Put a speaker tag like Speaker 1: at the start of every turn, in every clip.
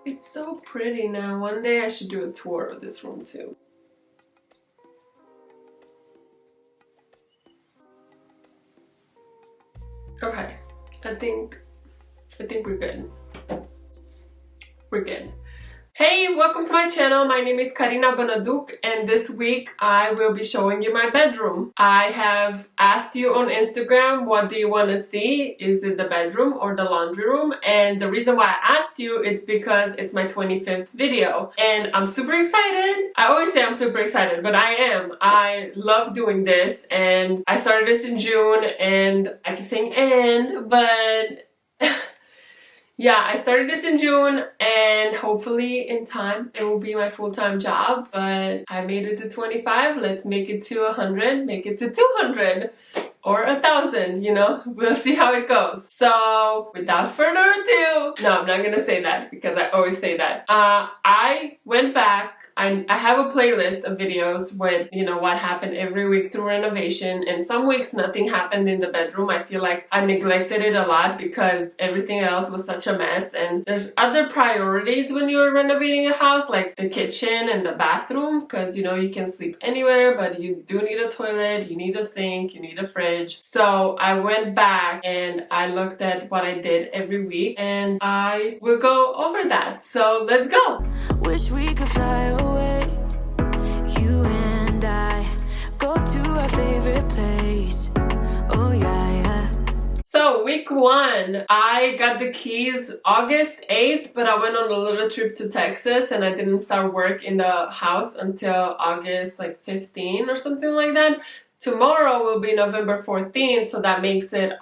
Speaker 1: It's so pretty now. One day I should do a tour of this room too. Okay, I think we're good. We're good. Hey, welcome to my channel. My name is Karina Bonaduk, and this week I will be showing you my bedroom. I have asked you on Instagram, what do you want to see? Is it the bedroom or the laundry room? And the reason why I asked you is because it's my 25th video and I'm super excited. I always say I'm super excited, but I am. I love doing this, and I started this in June, and I keep saying "and," but yeah, I started this in June, and hopefully in time it will be my full-time job, but I made it to 25. Let's make it to 100, make it to 200 or 1,000, you know? We'll see how it goes. So without further ado, no, I'm not gonna say that because I always say that. I went back. I have a playlist of videos with, you know, what happened every week through renovation, and some weeks nothing happened in the bedroom. I feel like I neglected it a lot because everything else was such a mess, and there's other priorities when you're renovating a house, like the kitchen and the bathroom, because, you know, you can sleep anywhere, but you do need a toilet, you need a sink, you need a fridge. So I went back and I looked at what I did every week, and I will go over that. So let's go.
Speaker 2: Wish we could fly away, you and I, go to our favorite place. Oh yeah, yeah.
Speaker 1: So week one, I got the keys August 8th, but I went on a little trip to Texas and I didn't start work in the house until August like 15 or something like that. Tomorrow will be November 14th, so that makes it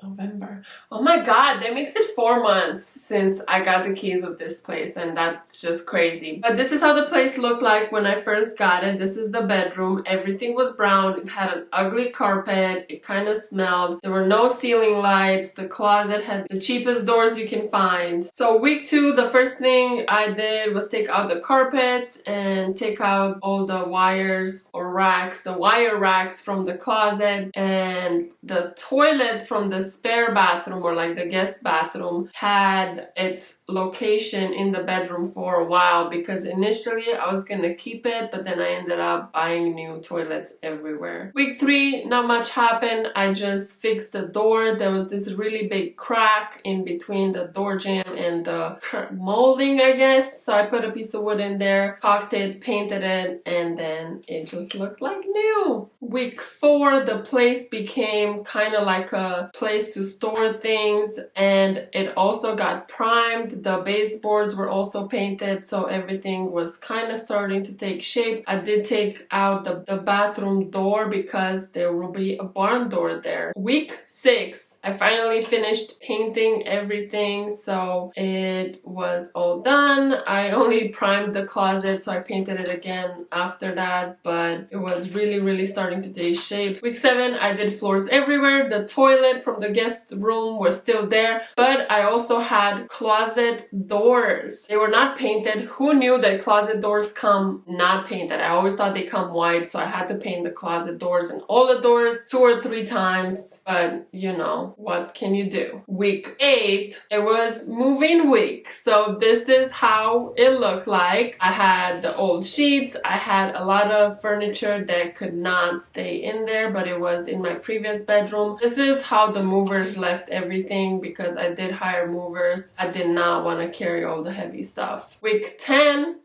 Speaker 1: November. Oh my god, that makes it 4 months since I got the keys of this place, and that's just crazy. But this is how the place looked like when I first got it. This is the bedroom. Everything was brown. It had an ugly carpet. It kind of smelled. There were no ceiling lights. The closet had the cheapest doors you can find. So week two, the first thing I did was take out the carpet and take out all the wires or racks, the wire racks from the closet, and the toilet from the spare bathroom, or like the guest bathroom, had its location in the bedroom for a while because initially I was gonna keep it, but then I ended up buying new toilets everywhere. Week three, not much happened. I just fixed the door. There was this really big crack in between the door jamb and the molding, I guess. So I put a piece of wood in there, caulked it, painted it, and then it just looked like new. Week four, the place became kind of like a place to store things, and it also got primed. The baseboards were also painted, so everything was kind of starting to take shape. I did take out the bathroom door because there will be a barn door there. Week six, I finally finished painting everything, so it was all done. I only primed the closet, so I painted it again after that, but it was really starting to take shape. Week seven, I did floors everywhere. The toilet from the guest room was still there, but I also had closet doors. They were not painted. Who knew that closet doors come not painted? I always thought they come white, so I had to paint the closet doors and all the doors 2 or 3 times, but you know, what can you do? Week 8, it was moving week, so this is how it looked like. I had the old sheets. I had a lot of furniture that could not stay in there, but it was in my previous bedroom. This is how the movers left everything because I did hire movers. I did not want to carry all the heavy stuff. Week 10,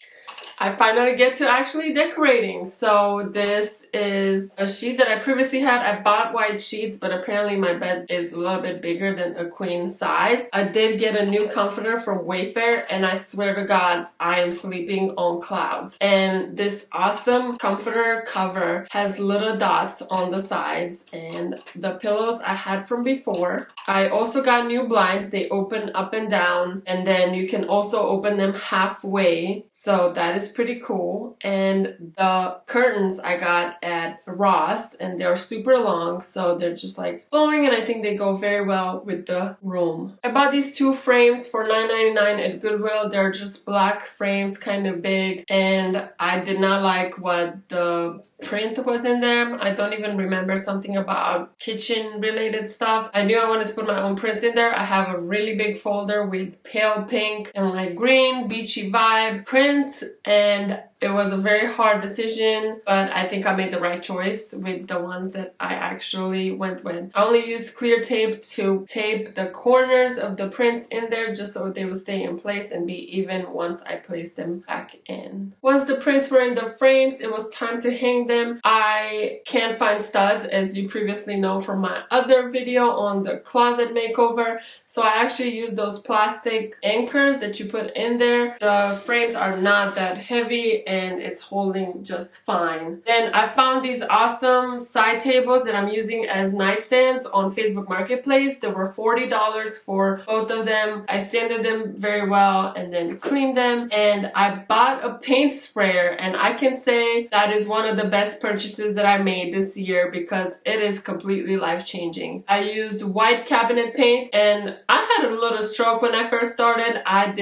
Speaker 1: I finally get to actually decorating. So this is a sheet that I previously had. I bought white sheets, but apparently my bed is a little bit bigger than a queen size. I did get a new comforter from Wayfair, and I swear to God, I am sleeping on clouds. And this awesome comforter cover has little dots on the sides, and the pillows I had from before. I also got new blinds. They open up and down, and then you can also open them halfway. So that is pretty cool. And the curtains I got at Ross, and they're super long, so they're just like flowing, and I think they go very well with the room. I bought these two frames for $9.99 at Goodwill. They're just black frames, kind of big, and I did not like what the print was in them. I don't even remember something about kitchen related stuff. I knew I wanted to put my own prints in there. I have a really big folder with pale pink and like green beachy vibe prints, and it was a very hard decision, but I think I made the right choice with the ones that I actually went with. I only used clear tape to tape the corners of the prints in there just so they would stay in place and be even once I placed them back in. Once the prints were in the frames, it was time to hang them. I can't find studs, as you previously know from my other video on the closet makeover, so I actually used those plastic anchors that you put in there. The frames are not that heavy and it's holding just fine. Then I found these awesome side tables that I'm using as nightstands on Facebook Marketplace. They were $40 for both of them. I sanded them very well and then cleaned them, and I bought a paint sprayer, and I can say that is one of the best purchases that I made this year because it is completely life-changing. I used white cabinet paint, and I had a little stroke when I first started. I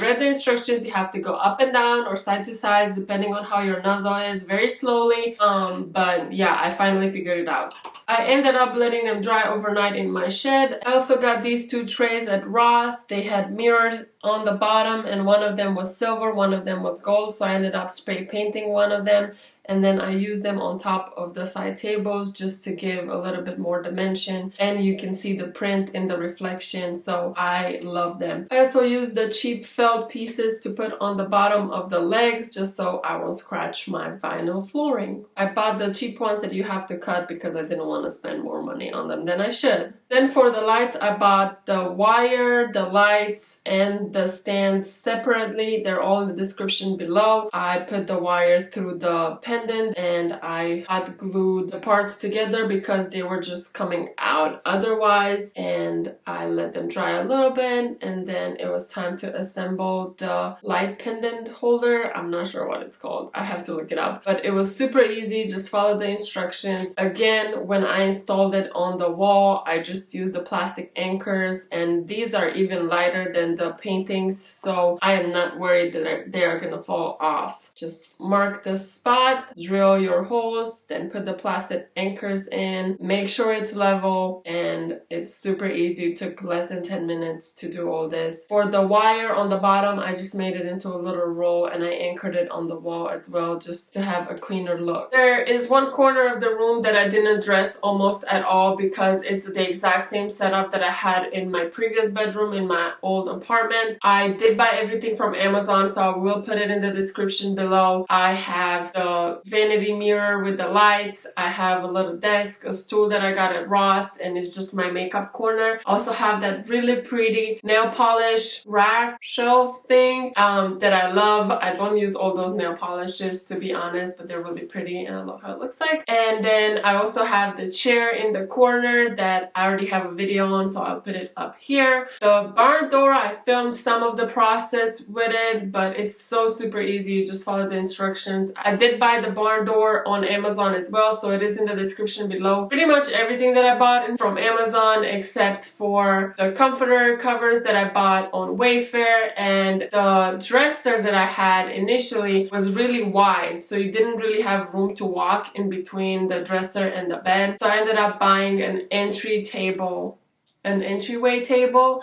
Speaker 1: read the instructions. You have to go up and down or side to side depending on how your nozzle is, very slowly, but yeah, I finally figured it out. I ended up letting them dry overnight in my shed. I also got these two trays at Ross. They had mirrors on the bottom, and one of them was silver, one of them was gold, so I ended up spray painting one of them, and then I used them on top of the side tables just to give a little bit more dimension, and you can see the print in the reflection, so I love them. I also used the cheap felt pieces to put on the bottom of the legs just so I won't scratch my vinyl flooring. I bought the cheap ones that you have to cut because I didn't want to spend more money on them than I should. Then for the lights, I bought the wire, the lights, and the stands separately. They're all in the description below. I put the wire through the pendant and I hot glued the parts together because they were just coming out otherwise, and I let them dry a little bit, and then it was time to assemble the light pendant holder. I'm not sure what it's called. I have to look it up, but it was super easy. Just follow the instructions. Again, when I installed it on the wall, I just used the plastic anchors, and these are even lighter than the paintings, so I am not worried that they are gonna fall off. Just mark the spot, drill your holes, then put the plastic anchors in, make sure it's level, and it's super easy. It took less than 10 minutes to do all this. For the wire on the bottom, I just made it into a little roll and I anchored it on the wall as well just to have a cleaner look. There is one corner of the room that I didn't address almost at all because it's the exact same setup that I had in my previous bedroom in my old apartment. I did buy everything from Amazon, so I will put it in the description below. I have the vanity mirror with the lights. I have a little desk, a stool that I got at Ross, and it's just my makeup corner. I also have that really pretty nail polish rack shelf thing that I love. I don't use all those nail polishes to be honest, but they're really pretty and I love how it looks like. And then I also have the chair in the corner that I already have a video on, so I'll put it up here. The barn door, I filmed some of the process with it, but it's so super easy. You just follow the instructions. I did buy the barn door on Amazon as well, so it is in the description below. Pretty much everything that I bought from Amazon except for the comforter covers that I bought on Wayfair, and the dresser that I had initially was really wide, so you didn't really have room to walk in between the dresser and the bed. So I ended up buying an entryway table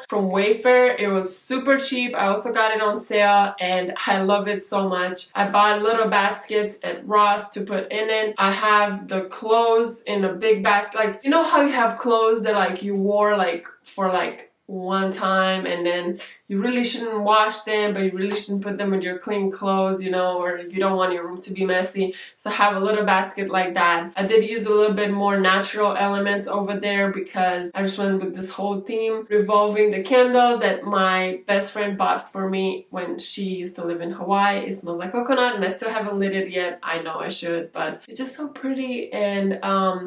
Speaker 1: from Wayfair. It was super cheap. I also got it on sale and I love it so much. I bought little baskets at Ross to put in it. I have the clothes in a big basket. Like, you know how you have clothes that like you wore like for like one time and then you really shouldn't wash them, but you really shouldn't put them with your clean clothes, you know, or you don't want your room to be messy. So I have a little basket like that. I did use a little bit more natural elements over there because I just went with this whole theme revolving the candle that my best friend bought for me when she used to live in Hawaii. It smells like coconut and I still haven't lit it yet. I know I should, but it's just so pretty. And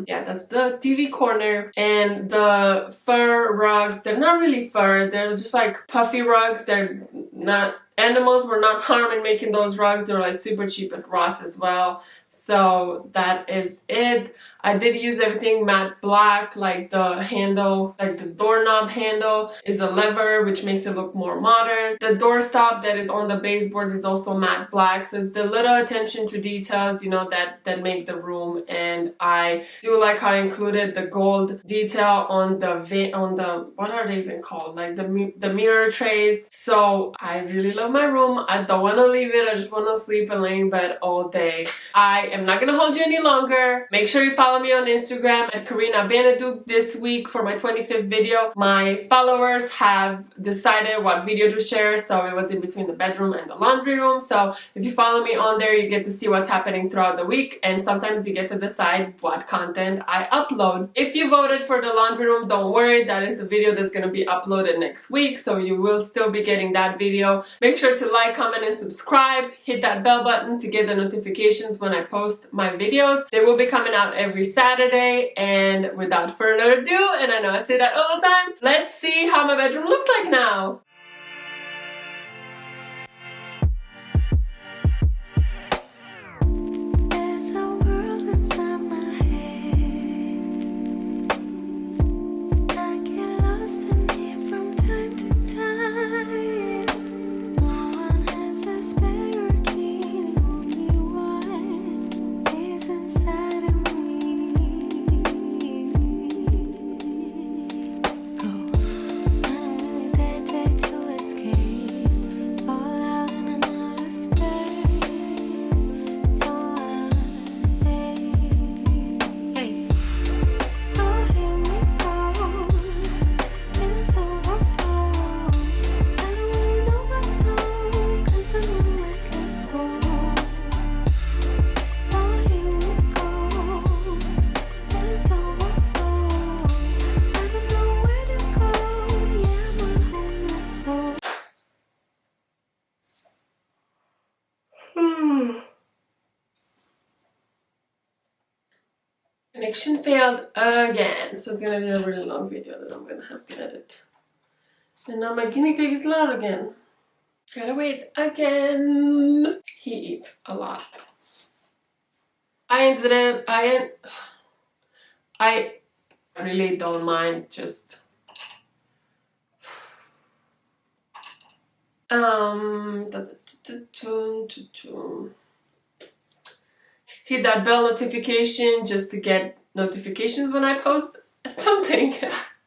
Speaker 1: yeah, that's the TV corner. And the fur rugs, they're not really fur, they're just like puffy rugs. They're not animals were not harmed in making those rugs. They were like super cheap at Ross as well. So that is it. I did use everything matte black, like the handle, like the doorknob handle is a lever, which makes it look more modern. The doorstop that is on the baseboards is also matte black. So it's the little attention to details, you know, that make the room. And I do like how I included the gold detail on the what are they even called? Like the mirror trays. So I really love my room. I don't want to leave it. I just want to sleep and lay in bed all day. I am not gonna hold you any longer. Make sure you follow me on Instagram at Karina Beneduk this week for my 25th video. My followers have decided what video to share, so it was in between the bedroom and the laundry room. So if you follow me on there, you get to see what's happening throughout the week, and sometimes you get to decide what content I upload. If you voted for the laundry room, don't worry, that is the video that's gonna be uploaded next week, so you will still be getting that video. Make sure to like, comment, and subscribe. Hit that bell button to get the notifications when I post my videos. They will be coming out every Saturday. And without further ado, and I know I say that all the time, let's see how my bedroom looks like now.
Speaker 2: There's a world inside my head. I get lost in it from time to time. No one has a spare key, the only one is inside of me. Go, I don't really dare to escape. Fall out in another space, so I stay. Hey, oh here we go, it's overflow. I don't really know what's on, 'cause I'm a restless soul. Oh here we go, it's overflow. I don't know where to go, yeah I'm a homeless soul.
Speaker 1: Connection failed again, so it's gonna be a really long video that I'm gonna have to edit. And now my guinea pig is loud again. Gotta wait again. He eats a lot. I really don't mind just hit that bell notification just to get notifications when I post something.